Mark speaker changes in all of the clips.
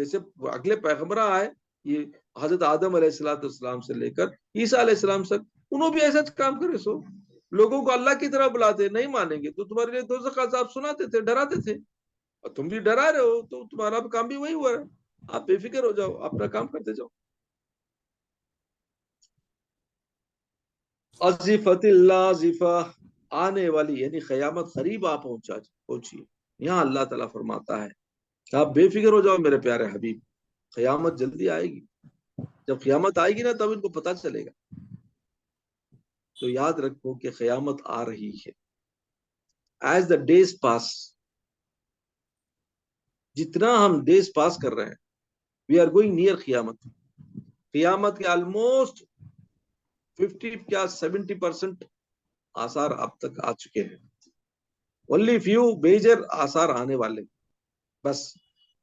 Speaker 1: جیسے اگلے پیغمبر آئے یہ حضرت آدم علیہ السلام سے لے کر عیسیٰ علیہ السلام تک، انہوں بھی ایسا کام کرے. سو لوگوں کو اللہ کی طرح بلاتے، نہیں مانیں گے تو تمہارے لیے دوزخ کا عذاب سناتے تھے، ڈراتے تھے، اور تم بھی ڈرا رہے ہو تو تمہارا کام بھی وہی ہوا ہے. آپ بے فکر ہو جاؤ، اپنا کام کرتے جاؤ. عزیفت اللہ زفا، آنے والی یعنی قیامت قریب آ پہنچی. یہاں اللہ تعالیٰ فرماتا ہے آپ بے فکر ہو جاؤ میرے پیارے حبیب، قیامت جلدی آئے گی. جب قیامت آئے گی نا تب ان کو پتا چلے گا. تو یاد رکھو کہ قیامت آ رہی ہے. ایز دا ڈیز پاس، جتنا ہم ڈیز پاس کر رہے ہیں، وی آر گوئنگ نیئر قیامت. قیامت کے آلموسٹ 50 یا 70% آثار اب تک آ چکے ہیں. اونلی فیو میجر آثار آنے والے بس،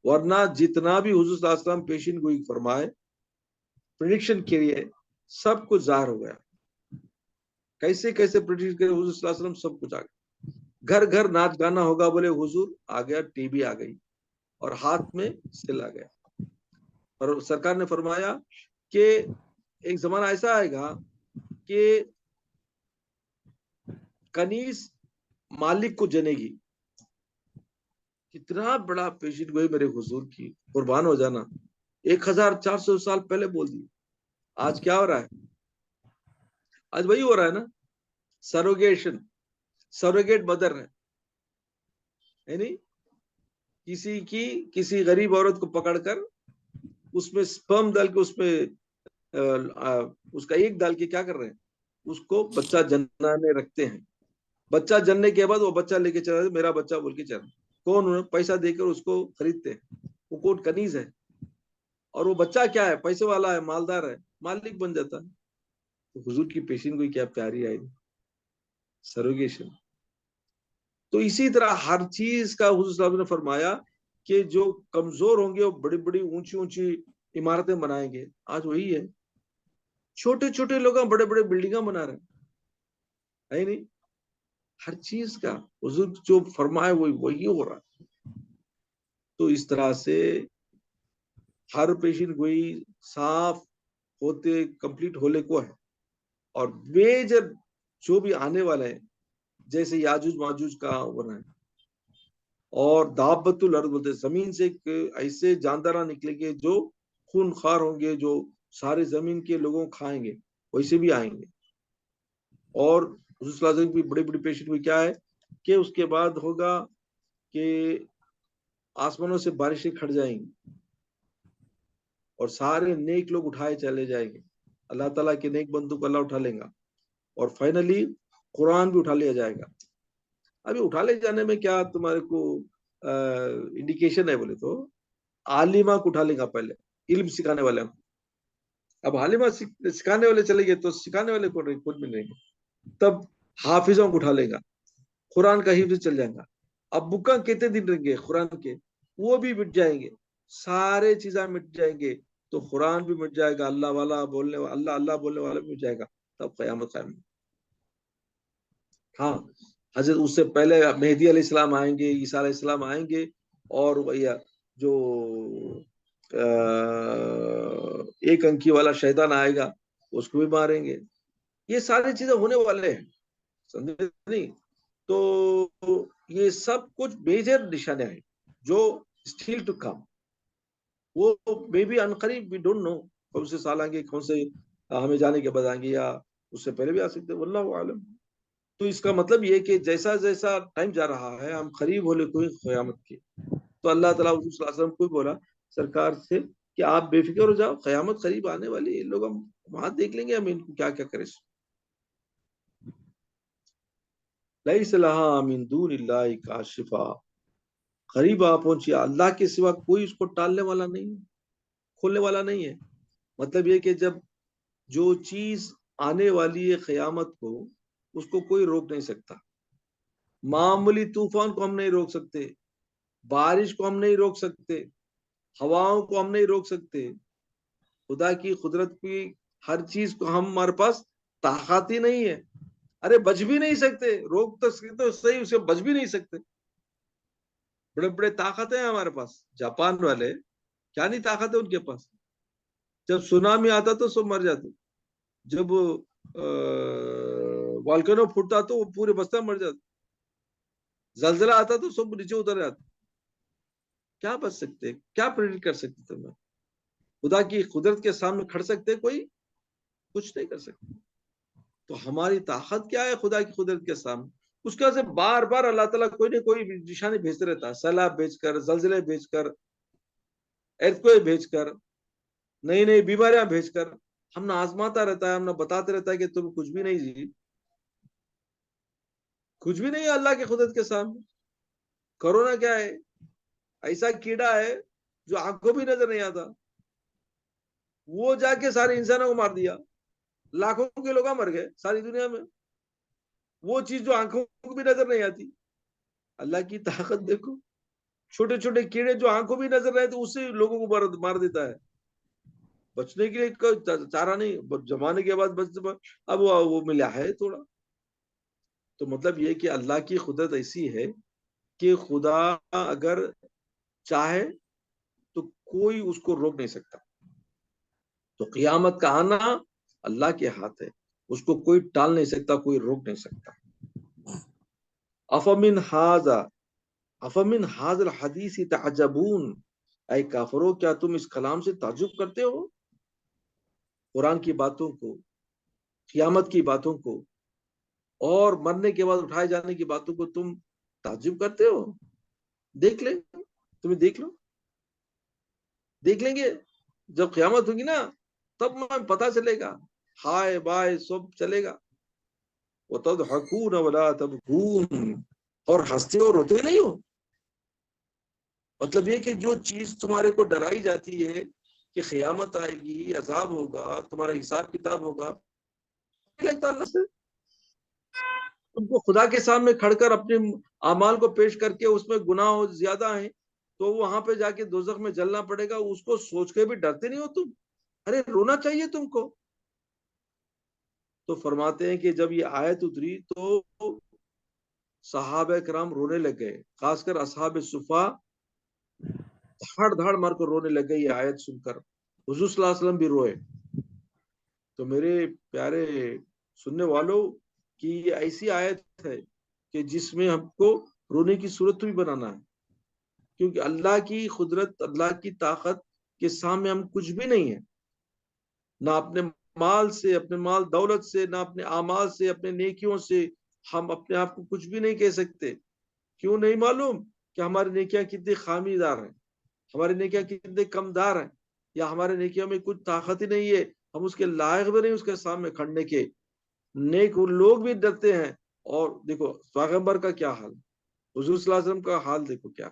Speaker 1: ورنہ جتنا بھی حضور صلی اللہ علیہ وسلم پیشین گوئی فرمائے، پریڈکشن کے لیے سب کچھ ظاہر ہو گیا. کیسے کیسے پریڈکشن کرے حضور صلی اللہ علیہ وسلم، سب کچھ آ گیا. گھر گھر ناچ گانا ہوگا، بولے حضور آ گیا، ٹی وی آ گئی اور ہاتھ میں سل آ گیا. اور سرکار نے فرمایا کہ ایک زمانہ ایسا آئے گا کہ کنیز مالک کو جنے گی. کتنا بڑا پیشن گوئی میرے حضور کی، قربان ہو جانا. 1400 سال پہلے بول دی. آج کیا ہو رہا ہے؟ آج وہی ہو رہا ہے نا، سروگیشن، سروگیٹ مدر ہے. یعنی کسی غریب عورت کو پکڑ کر اس میں سپرم ڈال کے اس کا ایک ڈال کے کیا کر رہے ہیں، اس کو بچہ جنانے رکھتے ہیں. بچہ جننے کے بعد وہ بچہ لے کے چلا، میرا بچہ بول کے چلا. کون؟ پیسہ دے کر اس کو خریدتے ہیں. وہ کون؟ کنیز ہے. اور وہ بچہ کیا ہے؟ پیسے والا ہے، مالدار ہے، مالک بن جاتا ہے. حضور کی پیشین گوئی کیا پیاری آئی، سروگیشن. تو اسی طرح ہر چیز کا حضور صلی اللہ علیہ وسلم نے فرمایا کہ جو کمزور ہوں گے وہ بڑی بڑی اونچی اونچی عمارتیں بنائیں گے. آج وہی ہے، چھوٹے چھوٹے لوگ بڑے بڑے بلڈنگاں بنا رہے ہیں. نہیں، ہر چیز کا حضور جو فرمائے وہی ہو رہا ہے. تو اس طرح سے ہر پیشن گوئی صاف ہوتے کمپلیٹ ہونے کو ہے. اور میجر جو بھی آنے والے ہیں، جیسے یاجوج ماجوج کا ہونا ہے، اور دابت الارض بولتے زمین سے ایسے جاندار نکلیں گے جو خون خوار ہوں گے، جو سارے زمین کے لوگوں کھائیں گے، ویسے بھی آئیں گے. اور حضور صلی اللہ علیہ وسلم کی بڑی بڑی پیشن گوئی کیا ہے کہ اس کے بعد ہوگا کہ آسمانوں سے بارشیں کھٹ جائیں گی اور سارے نیک لوگ اٹھائے چلے جائیں گے. اللہ تعالیٰ کے نیک بندوں کو اللہ اٹھا لیں گا. اور فائنلی قرآن بھی اٹھا لیا جائے گا. ابھی اٹھا لے جانے میں کیا تمہارے کو انڈیکیشن ہے بولے تو عالمہ کو اٹھا لے گا، پہلے علم سکھانے والے. اب عالمہ سکھانے والے چلے گئے تو سکھانے والے کون بھی نہیں گے. تب حافظوں کو اٹھا لے گا، قرآن کا حفظ چل جائے گا. اب بکاں کتنے دن رہیں گے قرآن کے، وہ بھی مٹ جائیں گے، سارے چیزیں مٹ جائیں گے. تو قرآن بھی مٹ جائے گا، اللہ والا بولنے والا، اللہ بولنے والا بھی مٹ جائے گا. تب قیامت قائم. ہاں، حضرت اس سے پہلے مہدی علیہ السلام آئیں گے، عیسیٰ علیہ السلام آئیں گے، اور جو ایک انکی والا شیطان آئے گا اس کو بھی ماریں گے. یہ ساری چیزیں ہونے والے ہیں، سمجھے نہیں؟ تو یہ سب کچھ میجر نشانیاں ہیں جو اسٹیل ٹو کم. وہ may be عنقریب، we don't know کون سے سال آئیں گے، کون سے ہمیں جانے کے بعد آئیں گے، یا اس سے پہلے بھی آ سکتے، واللہ عالم. تو اس کا مطلب یہ کہ جیسا جیسا ٹائم جا رہا ہے ہم قریب ہو لے کوئی قیامت کے. تو اللہ تعالیٰ حضور صلی اللہ علیہ وسلم کو بولا سرکار سے کہ آپ بے فکر ہو جاؤ، قیامت قریب آنے والی ہے. لوگ ہم وہاں دیکھ لیں گے ہم ان کو کیا کیا کرے. لیس لہا من دون اللہ کاشفا، قریب آ پہنچی، اللہ کے سوا کوئی اس کو ٹالنے والا نہیں ہے، کھولنے والا نہیں ہے. مطلب یہ کہ جب جو چیز آنے والی ہے قیامت کو، اس کو کوئی روک نہیں سکتا. معمولی طوفان کو ہم نہیں روک سکتے، بارش کو ہم نہیں روک سکتے، ہواؤں کو ہم نہیں روک سکتے. خدا کی قدرت کی ہر چیز کو ہمارے پاس طاقت ہی نہیں ہے. ارے بچ بھی نہیں سکتے، روک تو سکتے صحیح، اسے بچ بھی نہیں سکتے. بڑے بڑے طاقت ہیں ہمارے پاس. جاپان والے کیا نہیں طاقت ہے ان کے پاس. جب سونامی آتا تو سب مر جاتے, جب والکانو پھوٹتا تو وہ پورے بستہ مر جاتے, زلزلہ آتا تو سب نیچے اتر جاتے. کیا بچ سکتے, کیا پریڈکٹ کر سکتے تم؟ خدا کی قدرت کے سامنے کھڑ سکتے کوئی؟ کچھ نہیں کر سکتے. تو ہماری طاقت کیا ہے خدا کی قدرت کے سامنے؟ اس کا سے بار بار اللہ تعالیٰ کوئی نہ کوئی نشانی بھیجتے رہتا ہے, سیلاب بھیج کر, زلزلے بھیج کر, ایرتھکویک بھیج کر, نئی نئی بیماریاں بھیج کر ہم نہ آزماتا رہتا ہے, ہم نہ بتاتے رہتا ہے کہ تم کچھ بھی نہیں جی, کچھ بھی نہیں ہے اللہ کی قدرت کے سامنے. کرونا کیا ہے؟ ایسا کیڑا ہے جو آنکھوں بھی نظر نہیں آتا, وہ جا کے سارے انسانوں کو مار دیا, لاکھوں کے لوگ مر گئے ساری دنیا میں. وہ چیز جو آنکھوں کو بھی نظر نہیں آتی, اللہ کی طاقت دیکھو. چھوٹے چھوٹے کیڑے جو آنکھوں بھی نظر نہیں آتے, اس سے لوگوں کو مار دیتا ہے. بچنے کے لیے چارہ نہیں, جمانے کے بعد اب وہ ملا ہے تھوڑا. تو مطلب یہ کہ اللہ کی قدرت ایسی ہے کہ خدا اگر چاہے تو کوئی اس کو روک نہیں سکتا. تو قیامت کا آنا اللہ کے ہاتھ ہے, اس کو کوئی ٹال نہیں سکتا, کوئی روک نہیں سکتا. افمن ھذا الحدیث تعجبون, اے کافرو کیا تم اس کلام سے تعجب کرتے ہو؟ قرآن کی باتوں کو, قیامت کی باتوں کو, اور مرنے کے بعد اٹھائے جانے کی باتوں کو تم تعجب کرتے ہو؟ دیکھ لیں, تمہیں دیکھ لو, دیکھ لیں گے جب قیامت ہوگی نا, تب میں پتا چلے گا, ہائے بائے سب چلے گا. وَتَضْحَكُونَ وَلَا تَبْكُونَ, اور ہنستے اور روتے نہیں ہو. مطلب یہ کہ جو چیز تمہارے کو ڈرائی جاتی ہے کہ قیامت آئے گی, عذاب ہوگا, تمہارا حساب کتاب ہوگا, لگتا اللہ سے تم کو خدا کے سامنے کھڑ کر اپنے اعمال کو پیش کر کے اس میں گناہ زیادہ ہیں تو وہاں پہ جا کے دوزخ میں جلنا پڑے گا, اس کو سوچ کے بھی ڈرتے نہیں ہو تم؟ ارے رونا چاہیے تم کو. تو فرماتے ہیں کہ جب یہ آیت اتری تو صحابہ کرام رونے لگ گئے, خاص کر اصحاب صفا دھاڑ دھاڑ مار کر رونے لگ گئے یہ آیت سن کر. حضور صلی اللہ علیہ وسلم بھی روئے. تو میرے پیارے سننے والوں کی یہ ایسی آیت ہے کہ جس میں ہم کو رونے کی صورت بھی بنانا ہے, کیونکہ اللہ کی قدرت, اللہ کی طاقت کے سامنے ہم کچھ بھی نہیں ہے. نہ اپنے مال سے, اپنے مال دولت سے, نہ اپنے اعمال سے, اپنے نیکیوں سے ہم اپنے آپ کو کچھ بھی نہیں کہہ سکتے. کیوں نہیں معلوم کہ ہماری نیکیاں کتنی خامی دار ہیں, ہماری نیکیاں کتنے کم دار ہیں, یا ہمارے نیکیوں میں کچھ طاقت ہی نہیں ہے, ہم اس کے لائق بھی نہیں اس کے سامنے کھڑنے کے. نیک لوگ بھی ڈرتے ہیں. اور دیکھو پیغمبر کا کیا حال, حضور صلی اللہ علیہ وسلم کا حال دیکھو کیا,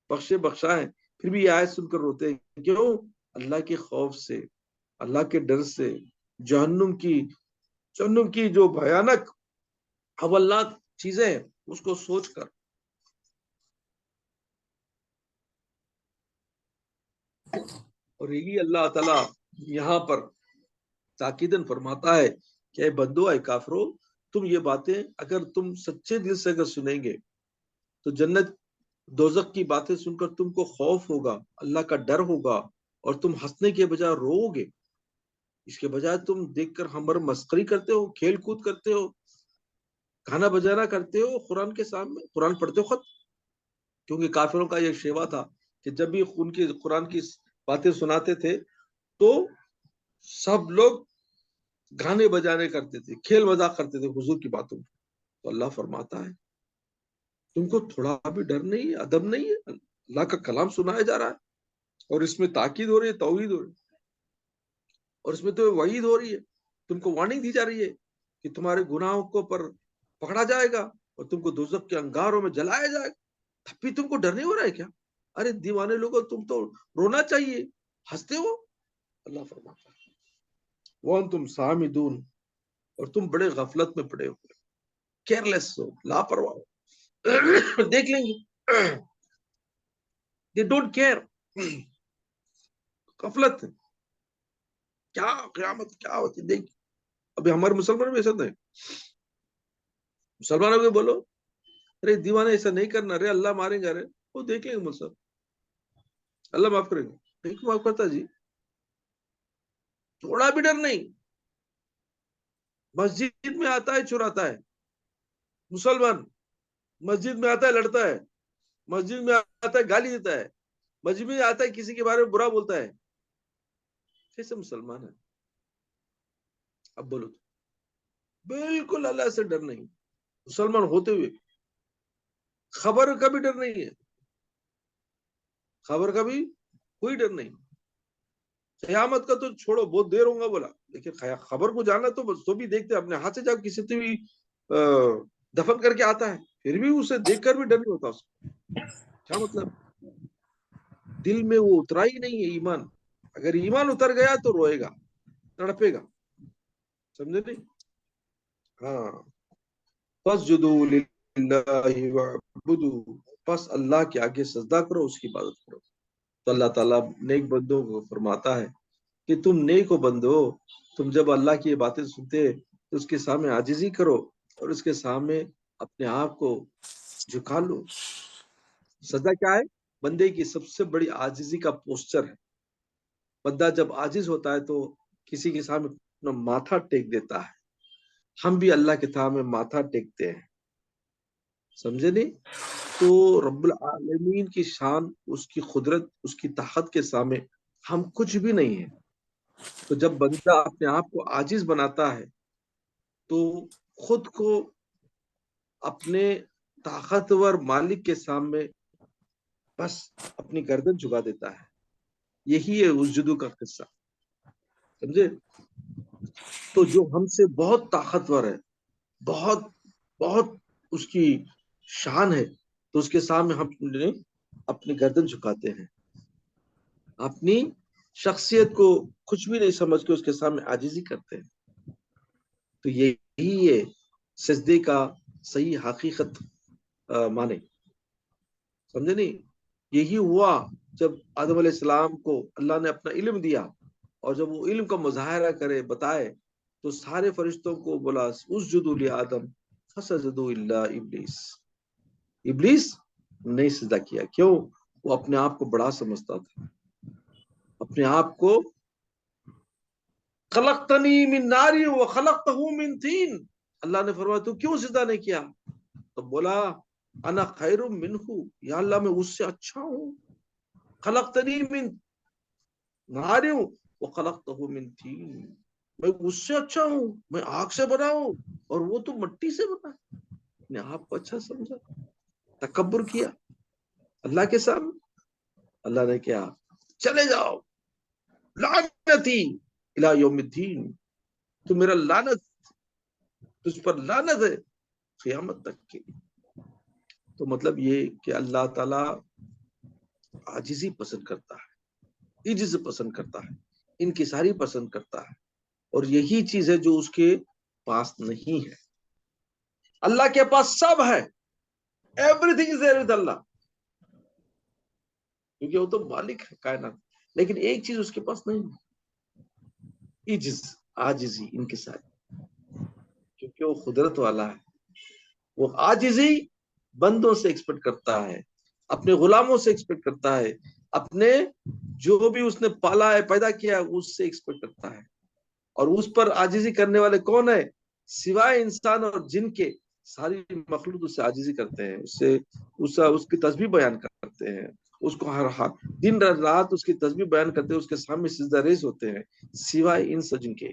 Speaker 1: بخشے بخشا ہے, پھر بھی یہ آیت سن کر روتے ہیں. کیوں؟ اللہ کے خوف سے, اللہ کے ڈر سے, جہنم کی جو بھیانک حوالات چیزیں ہیں اس کو سوچ کر. اور یہی اللہ تعالیٰ یہاں پر تاکیدن فرماتا ہے کہ اے بندو, اے کافرو, تم یہ باتیں اگر تم سچے دل سے اگر سنیں گے تو جنت دوزخ کی باتیں سن کر تم کو خوف ہوگا, اللہ کا ڈر ہوگا, اور تم ہنسنے کے بجائے رو گے. اس کے بجائے تم دیکھ کر ہمارا مسخری کرتے ہو, کھیل کود کرتے ہو, گانا بجانا کرتے ہو قرآن کے سامنے, قرآن پڑھتے ہو خط. کیونکہ کافروں کا یہ شیوا تھا کہ جب بھی ان کی قرآن کی باتیں سناتے تھے تو سب لوگ گانے بجانے کرتے تھے, کھیل مذاق کرتے تھے حضور کی باتوں. تو اللہ فرماتا ہے تم کو تھوڑا بھی ڈر نہیں ہے, ادب نہیں ہے؟ اللہ کا کلام سنایا جا رہا ہے اور اس میں تاکید ہو رہی ہے, توحید ہو رہی ہے, اور اس میں تو وعید ہو رہی ہے, تم کو وارننگ دی جا رہی ہے کہ تمہارے گناہوں کو پر پکڑا جائے گا اور تم کو دوزخ کے انگاروں میں جلایا جائے گا. تب بھی تم کو ڈر نہیں ہو رہا ہے کیا؟ ارے دیوانے لوگوں, تم تو رونا چاہیے, ہنستے ہو. اللہ فرماتا ہے وَأَنْتُمْ سَامِدُونَ, اور تم بڑے غفلت میں پڑے ہو, کیئرلیس ہو, لاپرواہ ہو. دیکھ لیں گے, they don't care. غفلت ہے. کیا قیامت کیا ہوتی دیکھ. ابھی ہمارے مسلمان بھی ایسا نہیں, مسلمانوں کو بولو ارے دیوانے ایسا نہیں کرنا, ارے اللہ ماریں گے, ارے وہ دیکھ لیں گے مسلمان, اللہ معاف کریں گے. نہیں کیوں معاف کرتا جی؟ تھوڑا بھی ڈر نہیں. مسجد میں آتا ہے چراتا ہے مسلمان, مسجد میں آتا ہے لڑتا ہے, مسجد میں آتا ہے گالی دیتا ہے, مسجد میں آتا ہے کسی کے بارے میں برا بولتا ہے. کیسے مسلمان ہے؟ اب بولو تو. بالکل اللہ سے ڈر نہیں, مسلمان ہوتے ہوئے. خبر کا بھی ڈر نہیں ہے, خبر کا بھی کوئی ڈر نہیں. قیامت کا تو چھوڑو, بہت دیر ہوگا بولا, لیکن خبر کو جانا تو بھی دیکھتے اپنے ہاتھ سے جا کسی سے بھی دفن کر کے آتا ہے, پھر بھی اسے دیکھ کر بھی ڈر نہیں ہوتا اس کو. کیا مطلب؟ دل میں وہ اترا ہی نہیں ہے ایمان. اگر ایمان اتر گیا تو روئے گا, تڑپے گا. سمجھے نہیں؟ ہاں. فاسجدوا للہ وعبدوا, بس اللہ کے آگے سجدہ کرو, اس کی عبادت کرو. تو اللہ تعالیٰ نیک بندوں کو فرماتا ہے کہ تم نیک بندو, تم جب اللہ کی باتیں سنتے تو اس کے سامنے عاجزی کرو اور اس کے سامنے اپنے آپ کو جھکا لو. سجدہ کیا ہے؟ بندے کی سب سے بڑی عاجزی کا پوسچر ہے. بندہ جب عاجز ہوتا ہے تو کسی کے سامنے اپنا ماتھا ٹیک دیتا ہے. ہم بھی اللہ کے سامنے ماتھا ٹیکتے ہیں. سمجھے نہیں؟ تو رب العالمین کی شان, اس کی قدرت, اس کی طاقت کے سامنے ہم کچھ بھی نہیں ہیں. تو جب بندہ اپنے آپ کو عاجز بناتا ہے تو خود کو اپنے طاقتور مالک کے سامنے بس اپنی گردن جھکا دیتا ہے. یہی ہے اسجدو کا قصہ. سمجھے؟ تو جو ہم سے بہت طاقتور ہے, بہت بہت اس کی شان ہے, تو اس کے سامنے ہم اپنی گردن جھکاتے ہیں, اپنی شخصیت کو کچھ بھی نہیں سمجھ کے اس کے سامنے عاجزی کرتے ہیں. تو یہی ہے سجدے کا صحیح حقیقت مانے. سمجھے نہیں؟ یہی ہوا جب آدم علیہ السلام کو اللہ نے اپنا علم دیا, اور جب وہ علم کا مظاہرہ کرے, بتائے, تو سارے فرشتوں کو بولا اسجدوا لآدم فسجدوا الا ابلیس. ابلیس نہیں سجدہ کیا. کیوں؟ وہ اپنے آپ کو بڑا سمجھتا تھا, اپنے آپ کو خلقتنی من نار وخلقتہ من طین. اللہ نے فرمایا تو کیوں سجدہ نہیں کیا؟ تو بولا انا خیر منہ, یا اللہ میں اس سے اچھا ہوں. خلقتنی من نار وخلقتہ من طین, میں اس سے اچھا ہوں, میں آگ سے بنا ہوں اور وہ تو مٹی سے بنا. نے آپ کو اچھا سمجھا, تکبر کیا اللہ کے سامنے. اللہ نے کیا, چلے جاؤ لعنتی الی یوم الدین, تو میرا لعنت, تجھ پر لعنت ہے قیامت تک کے. تو مطلب یہ کہ اللہ تعالی عاجزی پسند کرتا ہے, عجز پسند کرتا ہے, انکساری پسند کرتا ہے, اور یہی چیز ہے جو اس کے پاس نہیں ہے. اللہ کے پاس سب ہے, everything is there with اللہ, کیونکہ وہ تو مالک ہے کائنات, لیکن ایک چیز اس کے پاس نہیں ہے, عجز, عاجزی, انکساری, کیونکہ وہ قدرت والا ہے. وہ عاجزی بندوں سے ایکسپیکٹ کرتا ہے, اپنے غلاموں سے ایکسپیکٹ کرتا ہے, اپنے جو بھی اس نے پالا ہے, پیدا کیا ہے, اس سے ایکسپیکٹ کرتا ہے. اور اس پر عاجزی کرنے والے کون ہے؟ سوائے انسان اور جن کے ساری مخلوق اس سے عاجزی کرتے ہیں, اس کی تسبیح بیان کرتے ہیں, اس کو ہر دن رات اس کی تسبیح بیان کرتے ہیں, اس کے سامنے سجدہ ریز ہوتے ہیں, سوائے ان سجن کے.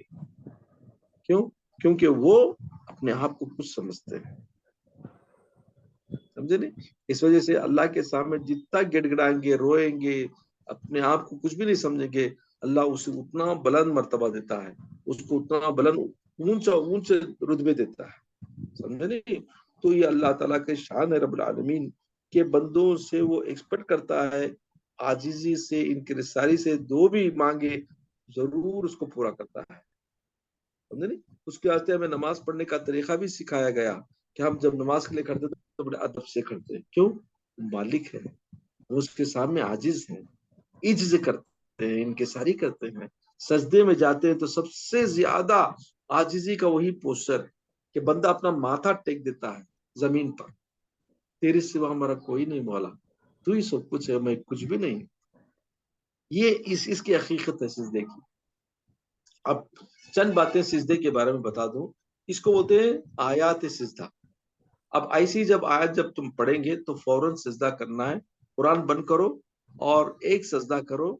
Speaker 1: کیوں؟ کیونکہ وہ اپنے آپ کو کچھ سمجھتے ہیں. سمجھے نہیں؟ اس وجہ سے اللہ کے سامنے جتنا گڑ گڑائیں گے, روئیں گے, اپنے آپ کو کچھ بھی نہیں سمجھیں گے, اللہ اسے اتنا بلند مرتبہ دیتا ہے, اس کو اتنا بلند اونچے رتبے دیتا ہے. سمجھے نہیں؟ تو یہ اللہ تعالیٰ کے شان ہے رب العالمین کے بندوں سے وہ ایکسپیکٹ کرتا ہے, عاجزی سے, انکساری سے, جو بھی مانگے ضرور اس کو پورا کرتا ہے. سمجھے نہیں؟ اس کے واسطے ہمیں نماز پڑھنے کا طریقہ بھی سکھایا گیا کہ ہم جب نماز کے لیے کرتے تو بڑے ادب سے کرتے ہیں. کیوں؟ مالک ہے, وہ اس کے سامنے عاجز ہیں, عجز کرتے ہیں, انکساری کرتے ہیں, سجدے میں جاتے ہیں تو سب سے زیادہ عاجزی کا وہی پوسچر ہے کہ بندہ اپنا ماتھا ٹیک دیتا ہے زمین پر, تیرے سوا ہمارا کوئی نہیں مولا, تو ہی سب کچھ ہے, میں کچھ بھی نہیں. یہ اس کی حقیقت ہے سجدے کی. اب چند باتیں سجدے کے بارے میں بتا دوں. اس کو بولتے ہیں آیات سجدہ. اب ایسی جب تم پڑھیں گے تو فوراً سجدہ کرنا ہے. قرآن بند کرو اور ایک سجدہ کرو,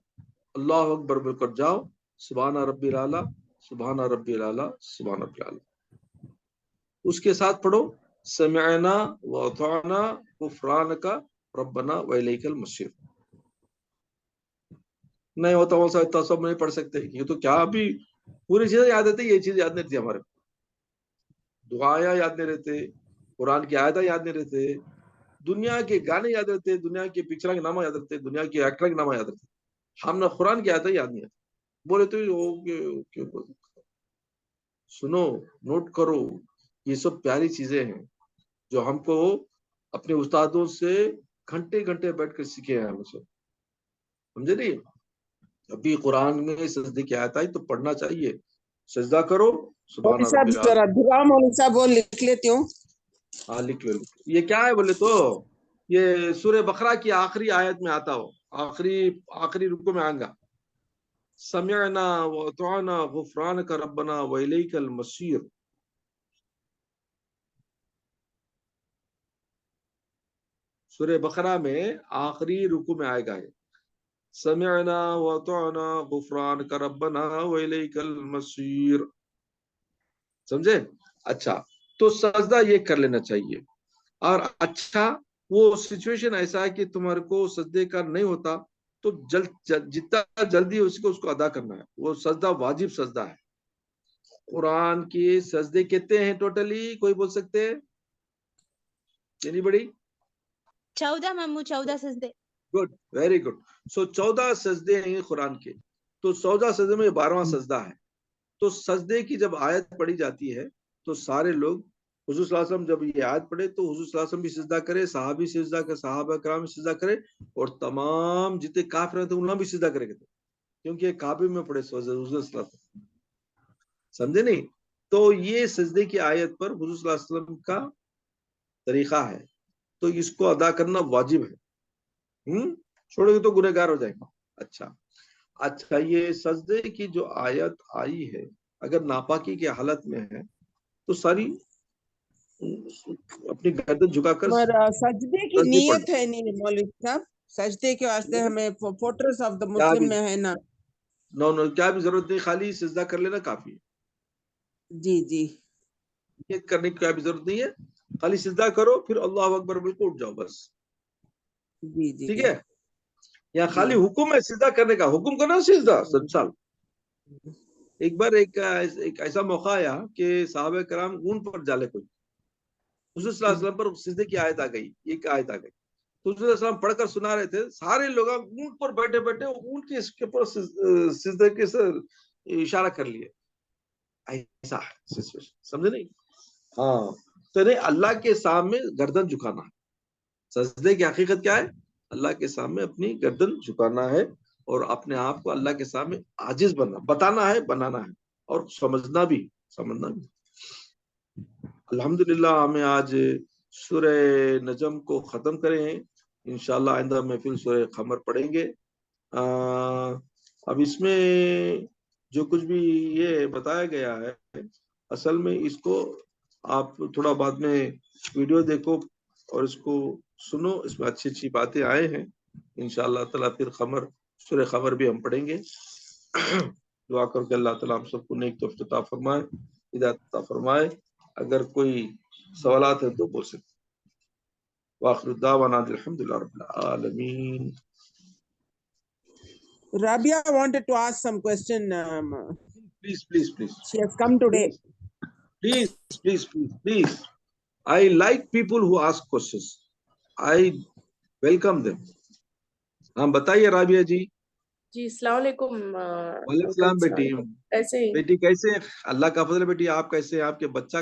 Speaker 1: اللہ اکبر بول کر جاؤ, سبحان ربی الاعلیٰ, سبحان ربی الاعلیٰ, سبحان ربی الاعلیٰ. اس کے ساتھ پڑھو سمعنا واطعنا غفرانک ربنا والیک المصیر. نہیں ہوتا وہ اتنا سب نہیں پڑھ سکتے. یہ تو کیا ابھی پوری چیزیں یاد رہتی, یہ چیز یاد نہیں رہتی ہمارے. دعایا یاد نہیں رہتے, قرآن کی آیتیں یاد نہیں رہتے, دنیا کے گانے یاد رہتے, دنیا کے پکچر کے نام یاد رہتے, دنیا کے ایکٹر کے نام یاد رہتے. ہم نے قرآن کی آیتیں یاد نہیں آتی. بولے تو سنو, نوٹ کرو, یہ سب پیاری چیزیں ہیں جو ہم کو اپنے استادوں سے گھنٹے گھنٹے بیٹھ کر سیکھے ہیں. ہم سے سمجھے نہیں. ابھی قرآن میں سجدے کی آیت آئی تو پڑھنا چاہیے. سجدہ کرو سبحان ربی
Speaker 2: ذرا دعا مولوی صاحب وہ لکھ لیتی ہوں.
Speaker 1: ہاں لکھ لو. یہ کیا ہے بولے تو یہ سورہ بقرہ کی آخری آیت میں آتا ہو, آخری رکو میں آئیں گا. سمعنا واطعنا غفرانک ربنا والیک المصیر. سورہ بقرہ میں آخری رکو میں آئے گا. سمعنا واطعنا غفرانک ربنا والیک المصیر. سمجھے؟ اچھا, تو سجدہ یہ کر لینا چاہیے. اور اچھا وہ سچویشن ایسا ہے کہ تمہارے کو سجدے کا نہیں ہوتا تو جتنا جلدی اس کو ادا کرنا ہے. وہ سجدہ واجب سجدہ ہے. قرآن کی سجدے کتنے ہیں ٹوٹلی, کوئی بول سکتے ہیں؟ نہیں بڑی
Speaker 3: 14 مامو 14 سجدے.
Speaker 1: Good, very good. سو 14 سجدے ہیں قرآن کے. تو 14 سجدے میں 12واں سجدہ ہے. تو سجدے کی جب آیت پڑھی جاتی ہے تو سارے لوگ, حضور صلی اللہ علیہ وسلم جب یہ آیت پڑھے تو حضور صلی اللہ علیہ وسلم بھی سجدہ کرے, صحابی سجدہ کرے, صحابہ کرام بھی سجدہ کرے, اور تمام جتنے کافر تھے انہوں نے بھی سجدہ کرے گئے تھے, کیونکہ کعبے میں پڑھے حضور صلی اللہ علیہ وسلم. سمجھے نہیں. تو یہ سجدے کی آیت پر حضور صلی اللہ علیہ وسلم کا طریقہ ہے, تو اس کو ادا کرنا واجب ہے. چھوڑے گے تو گنہگار ہو جائے گا. اچھا یہ سجدے کی جو آیت آئی ہے اگر ناپاکی کی حالت میں ہے تو ساری اپنی گردن جھکا کر
Speaker 2: سجدے کی نیت ہے نہیں مولوی صاحب, سجدے کے واسطے ہمیں فورٹریس آف دا مسلم میں ہے نا.
Speaker 1: نو کیا بھی ضرورت نہیں, خالی سجدہ کر لینا کافی ہے.
Speaker 2: جی جی,
Speaker 1: نیت کرنے کی کیا بھی ضرورت نہیں ہے, خالی سجدہ کرو پھر اللہ اکبر بول کے اٹھ جاؤ بس.
Speaker 2: جی جی
Speaker 1: ٹھیک ہے. یا خالی حکم ہے سجدہ کرنے کا, حکم کرنا سجدہ سب سال. ایک بار ایک ایسا موقع آیا کہ صحابہ کرام اونٹ پر جالے کوئی, حضور صلی اللہ علیہ وسلم پر سجدے کی آیت آ گئی, ایک آیت آ گئی. تو حضور صلی اللہ علیہ وسلم پڑھ کر سنا رہے تھے, سارے لوگ اونٹ پر بیٹھے بیٹھے اونٹ کے اس کے اوپر سجدے کے اشارہ کر لیے. ایسا ہے سمجھے نہیں. ہاں تو نہیں, اللہ کے سامنے گردن جھکانا ہے. سجدے کی حقیقت کیا ہے؟ اللہ کے سامنے اپنی گردن جھکانا ہے اور اپنے آپ کو اللہ کے سامنے عاجز بننا, بتانا ہے, بنانا ہے, اور سمجھنا بھی. الحمدللہ ہمیں آج سورہ نجم کو ختم کرے ہیں. انشاءاللہ آئندہ محفل سورہ قمر پڑھیں گے. اب اس میں جو کچھ بھی یہ بتایا گیا ہے اصل میں اس کو آپ تھوڑا بعد میں ویڈیو دیکھو اور اس کو سنو, اس میں اچھی اچھی باتیں آئے ہیں. انشاءاللہ تعالیٰ پھر سورہ قمر بھی ہم پڑھیں گے. دعا کر کے اللہ تعالیٰ ہم سب کو نیک توفیق عطا فرمائے, ہدایت عطا فرمائے. اگر کوئی سوالات ہیں تو بول سکتے. وآخر دعوانا الحمدللہ رب العالمین.
Speaker 2: Rabia wanted to ask some question.
Speaker 1: Please.
Speaker 2: She has come today.
Speaker 1: Please. I like people who ask questions. I welcome them. ہاں بتائیے رابعہ جی.
Speaker 4: جی السلام علیکم.
Speaker 1: وعلیکم السلام بیٹی.
Speaker 4: ایسے ہی
Speaker 1: بیٹی کیسے؟ اللہ کا فضل. بیٹی آپ کیسے ہیں؟ آپ کے بچہ